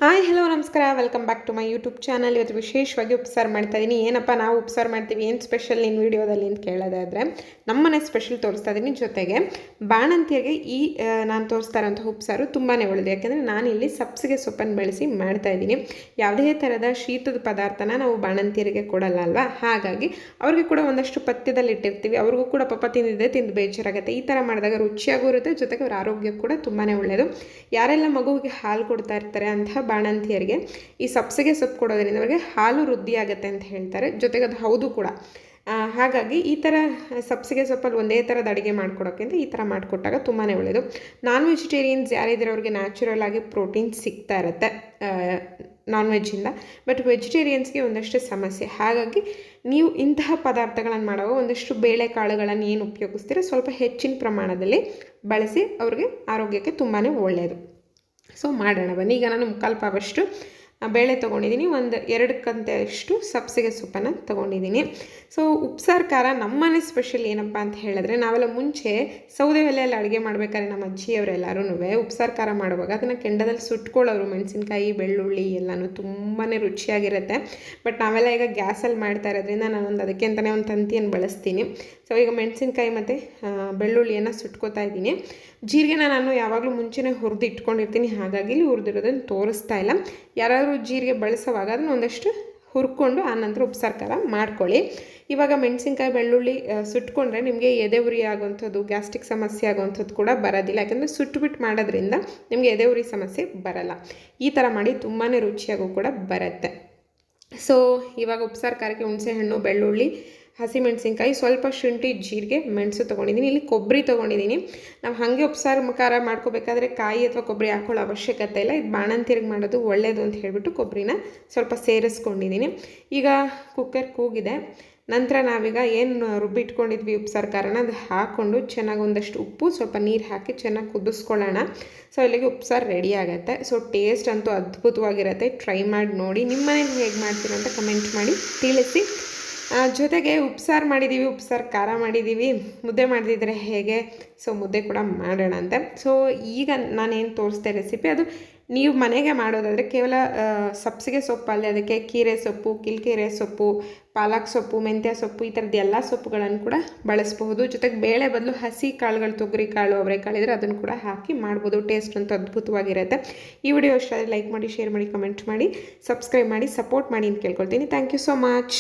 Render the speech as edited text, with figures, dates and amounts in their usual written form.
Hi hello ನಮಸ್ಕಾರ welcome back to my YouTube channel. ಇವತ್ತು ವಿಶೇಷವಾಗಿ ಉಪಸಾರ ಮಾಡ್ತಾ ಇದ್ದೀನಿ. ಏನಪ್ಪ ನಾವು ಉಪಸಾರ ಮಾಡ್ತೀವಿ, ಏನು ಸ್ಪೆಷಲ್ ನಿನ್ನ ವೀಡಿಯೋದಲ್ಲಿ ಅಂತ ಕೇಳೋದಾದರೆ ನಮ್ಮನೆ ಸ್ಪೆಷಲ್ ತೋರಿಸ್ತಾ ಇದ್ದೀನಿ. ಜೊತೆಗೆ ಬಾಣಂತಿಯರಿಗೆ ನಾನು ತೋರಿಸ್ತಾ ಇರೋಂಥ ಉಪಸಾರು ತುಂಬಾ ಒಳ್ಳೆಯದು. ಯಾಕೆಂದರೆ ನಾನಿಲ್ಲಿ ಸಬ್ಸಿಗೆ ಸೊಪ್ಪನ್ನು ಬೆಳೆಸಿ ಮಾಡ್ತಾಯಿದ್ದೀನಿ. ಯಾವುದೇ ಥರದ ಶೀತದ ಪದಾರ್ಥನ ನಾವು ಬಾಣಂತಿಯರಿಗೆ ಕೊಡಲ್ಲ ಅಲ್ವಾ, ಹಾಗಾಗಿ ಅವ್ರಿಗೆ ಕೂಡ ಒಂದಷ್ಟು ಪಥ್ಯದಲ್ಲಿ ಇಟ್ಟಿರ್ತೀವಿ. ಅವ್ರಿಗೂ ಕೂಡ ಪಾಪ ತಿಂದು ಬೇಜಾರಾಗುತ್ತೆ. ಈ ಥರ ಮಾಡಿದಾಗ ರುಚಿಯಾಗೂ ಇರುತ್ತೆ, ಜೊತೆಗೆ ಅವ್ರ ಆರೋಗ್ಯ ಕೂಡ ತುಂಬಾ ಒಳ್ಳೆಯದು. ಯಾರೆಲ್ಲ ಮಗುವಿಗೆ ಹಾಲು ಕೊಡ್ತಾ ಇರ್ತಾರೆ ಅಂತಹ ಬಾಣಂತಿಯರಿಗೆ ಈ ಸಬ್ಸಿಗೆ ಸೊಪ್ಪು ಕೊಡೋದ್ರಿಂದ ಅವರಿಗೆ ಹಾಲು ವೃದ್ಧಿ ಆಗುತ್ತೆ ಅಂತ ಹೇಳ್ತಾರೆ. ಜೊತೆಗೆ ಅದು ಹೌದು ಕೂಡ. ಹಾಗಾಗಿ ಈ ಥರ ಸಬ್ಸಿಗೆ ಸೊಪ್ಪಲ್ಲಿ ಒಂದೇ ಥರದ ಅಡುಗೆ ಮಾಡಿಕೊಡೋಕ್ಕಿಂತ ಈ ಥರ ಮಾಡಿಕೊಟ್ಟಾಗ ತುಂಬಾ ಒಳ್ಳೆಯದು. ನಾನ್ ವೆಜಿಟೇರಿಯನ್ಸ್ ಯಾರಿದ್ರೆ ಅವ್ರಿಗೆ ನ್ಯಾಚುರಲ್ ಆಗಿ ಪ್ರೋಟೀನ್ ಸಿಗ್ತಾ ಇರುತ್ತೆ ನಾನ್ ವೆಜ್ಜಿಂದ. ಬಟ್ ವೆಜಿಟೇರಿಯನ್ಸ್ಗೆ ಒಂದಷ್ಟು ಸಮಸ್ಯೆ. ಹಾಗಾಗಿ ನೀವು ಇಂತಹ ಪದಾರ್ಥಗಳನ್ನು ಮಾಡುವಾಗ ಒಂದಷ್ಟು ಬೇಳೆಕಾಳುಗಳನ್ನು ಏನು ಉಪಯೋಗಿಸ್ತೀರೋ ಸ್ವಲ್ಪ ಹೆಚ್ಚಿನ ಪ್ರಮಾಣದಲ್ಲಿ ಬಳಸಿ ಅವ್ರಿಗೆ ಆರೋಗ್ಯಕ್ಕೆ ತುಂಬಾ ಒಳ್ಳೆಯದು. ಸೊ ಮಾಡೋಣ ಬನ್ನಿ. ಈಗ ನಾನು ಮುಕ್ಕಾಲು ಪಾವಷ್ಟು ಬೇಳೆ ತೊಗೊಂಡಿದ್ದೀನಿ, ಒಂದು 2 ಕಂತೆಯಷ್ಟು ಸಬ್ಸಿಗೆ ಸೊಪ್ಪನ್ನು ತೊಗೊಂಡಿದ್ದೀನಿ. ಸೊ ಉಪ್ಸಾರ ಖಾರ ನಮ್ಮನೆ ಸ್ಪೆಷಲ್ ಏನಪ್ಪ ಅಂತ ಹೇಳಿದ್ರೆ, ನಾವೆಲ್ಲ ಮುಂಚೆ ಸೌದೆ ಒಲೆಯಲ್ಲಿ ಅಡುಗೆ ಮಾಡ್ಬೇಕಾದ್ರೆ ನಮ್ಮ ಅಜ್ಜಿಯವರೆಲ್ಲರೂ ಉಪ್ಸಾರ ಖಾರ ಮಾಡುವಾಗ ಅದನ್ನು ಕೆಂಡದಲ್ಲಿ ಸುಟ್ಕೊಳ್ಳೋರು. ಮೆಣಸಿನ್ಕಾಯಿ, ಬೆಳ್ಳುಳ್ಳಿ ಎಲ್ಲನೂ ತುಂಬಾ ರುಚಿಯಾಗಿರುತ್ತೆ. ಬಟ್ ನಾವೆಲ್ಲ ಈಗ ಗ್ಯಾಸಲ್ಲಿ ಮಾಡ್ತಾ ಇರೋದ್ರಿಂದ ನಾನೊಂದು ಅದಕ್ಕೆ ಅಂತಲೇ ಒಂದು ತಂತಿಯನ್ನು ಬಳಸ್ತೀನಿ. ಸೊ ಈಗ ಮೆಣಸಿನ್ಕಾಯಿ ಮತ್ತು ಬೆಳ್ಳುಳ್ಳಿಯನ್ನು ಸುಟ್ಕೋತಾ ಇದ್ದೀನಿ. ಜೀರಿಗೆನ ನಾನು ಯಾವಾಗಲೂ ಮುಂಚೆನೇ ಹುರಿದು ಇಟ್ಕೊಂಡಿರ್ತೀನಿ, ಹಾಗಾಗಿ ಇಲ್ಲಿ ಹುರಿದಿರೋದನ್ನು ತೋರಿಸ್ತಾ ಇಲ್ಲ. ಯಾರಾದರೂ ಜೀರಿಗೆ ಬಳಸೋವಾಗ ಅದನ್ನು ಒಂದಷ್ಟು ಹುರ್ಕೊಂಡು ಆನಂತರ ಉಪ್ಸಾರ ಖಾರ ಮಾಡ್ಕೊಳ್ಳಿ. ಇವಾಗ ಮೆಣಸಿನ್ಕಾಯಿ, ಬೆಳ್ಳುಳ್ಳಿ ಸುಟ್ಕೊಂಡ್ರೆ ನಿಮಗೆ ಎದೆ ಉರಿ ಆಗುವಂಥದ್ದು, ಗ್ಯಾಸ್ಟ್ರಿಕ್ ಸಮಸ್ಯೆ ಆಗುವಂಥದ್ದು ಕೂಡ ಬರೋದಿಲ್ಲ. ಯಾಕಂದರೆ ಸುಟ್ಟುಬಿಟ್ಟು ಮಾಡೋದ್ರಿಂದ ನಿಮಗೆ ಎದೆ ಉರಿ ಸಮಸ್ಯೆ ಬರಲ್ಲ. ಈ ಥರ ಮಾಡಿ ತುಂಬಾ ರುಚಿಯಾಗೂ ಕೂಡ ಬರುತ್ತೆ. ಸೊ ಇವಾಗ ಉಪ್ಸಾರ ಖಾರಕ್ಕೆ ಹುಣಸೆಹಣ್ಣು, ಬೆಳ್ಳುಳ್ಳಿ, ಹಸಿಮೆಣಸಿನ್ಕಾಯಿ, ಸ್ವಲ್ಪ ಶುಂಠಿ, ಜೀರಿಗೆ, ಮೆಣಸು ತೊಗೊಂಡಿದ್ದೀನಿ. ಇಲ್ಲಿ ಕೊಬ್ಬರಿ ತೊಗೊಂಡಿದ್ದೀನಿ. ನಾವು ಹಾಗೆ ಉಪ್ಸಾರ ಖಾರ ಮಾಡ್ಕೋಬೇಕಾದ್ರೆ ಕಾಯಿ ಅಥವಾ ಕೊಬ್ಬರಿ ಹಾಕೊಳ್ಳೋ ಅವಶ್ಯಕತೆ ಇಲ್ಲ. ಇದು ಬಾಣಂತಿರಿಗೆ ಮಾಡೋದು ಒಳ್ಳೆಯದು ಅಂತ ಹೇಳಿಬಿಟ್ಟು ಕೊಬ್ಬರಿನ ಸ್ವಲ್ಪ ಸೇರಿಸ್ಕೊಂಡಿದ್ದೀನಿ. ಈಗ ಕುಕ್ಕರ್ ಕೂಗಿದೆ. ನಂತರ ನಾವೀಗ ಏನು ರುಬ್ಬಿಟ್ಕೊಂಡಿದ್ವಿ ಉಪ್ಸಾರ ಖಾರನ ಅದು ಹಾಕ್ಕೊಂಡು ಚೆನ್ನಾಗಿ ಒಂದಷ್ಟು ಉಪ್ಪು, ಸ್ವಲ್ಪ ನೀರು ಹಾಕಿ ಚೆನ್ನಾಗಿ ಕುದಿಸ್ಕೊಳ್ಳೋಣ. ಸೊ ಇಲ್ಲಿಗೆ ಉಪ್ಸಾರು ರೆಡಿ ಆಗುತ್ತೆ. ಸೊ ಟೇಸ್ಟ್ ಅಂತೂ ಅದ್ಭುತವಾಗಿರುತ್ತೆ. ಟ್ರೈ ಮಾಡಿ ನೋಡಿ. ನಿಮ್ಮ ಮನೇಲಿ ಹೇಗೆ ಮಾಡ್ತೀರಾ ಅಂತ ಕಮೆಂಟ್ ಮಾಡಿ ತಿಳಿಸಿ. ಜೊತೆಗೆ ಉಪ್ಸಾರು ಮಾಡಿದ್ದೀವಿ, ಉಪ್ಸಾರು ಖಾರ ಮಾಡಿದ್ದೀವಿ, ಮುದ್ದೆ ಮಾಡಿದಿದ್ರೆ ಹೇಗೆ? ಸೊ ಮುದ್ದೆ ಕೂಡ ಮಾಡೋಣ ಅಂತ. ಸೊ ಈಗ ನಾನೇನು ತೋರಿಸ್ದೆ ರೆಸಿಪಿ, ಅದು ನೀವು ಮನೆಗೆ ಮಾಡೋದಾದರೆ ಕೇವಲ ಸಬ್ಸಿಗೆ ಸೊಪ್ಪಲ್ಲಿ ಅದಕ್ಕೆ ಕೀರೆ ಸೊಪ್ಪು, ಕಿಲ್ಕೆರೆ ಸೊಪ್ಪು, ಪಾಲಕ್ ಸೊಪ್ಪು, ಮೆಂತ್ಯ ಸೊಪ್ಪು, ಈ ಥರದ್ದು ಎಲ್ಲ ಸೊಪ್ಪುಗಳನ್ನು ಕೂಡ ಬಳಸ್ಬಹುದು. ಜೊತೆಗೆ ಬೇಳೆ ಬದಲು ಹಸಿ ಕಾಳುಗಳು, ತೊಗರಿ ಕಾಳು, ಅವರೆಕಾಳು ಇದ್ದರೆ ಅದನ್ನು ಕೂಡ ಹಾಕಿ ಮಾಡ್ಬೋದು. ಟೇಸ್ಟ್ ಅಂತೂ ಅದ್ಭುತವಾಗಿರುತ್ತೆ. ಈ ವಿಡಿಯೋ ಇಷ್ಟ ಆದರೆ ಲೈಕ್ ಮಾಡಿ, ಶೇರ್ ಮಾಡಿ, ಕಮೆಂಟ್ ಮಾಡಿ, ಸಬ್ಸ್ಕ್ರೈಬ್ ಮಾಡಿ, ಸಪೋರ್ಟ್ ಮಾಡಿ ಅಂತ ಕೇಳ್ಕೊಳ್ತೀನಿ. Thank you so much.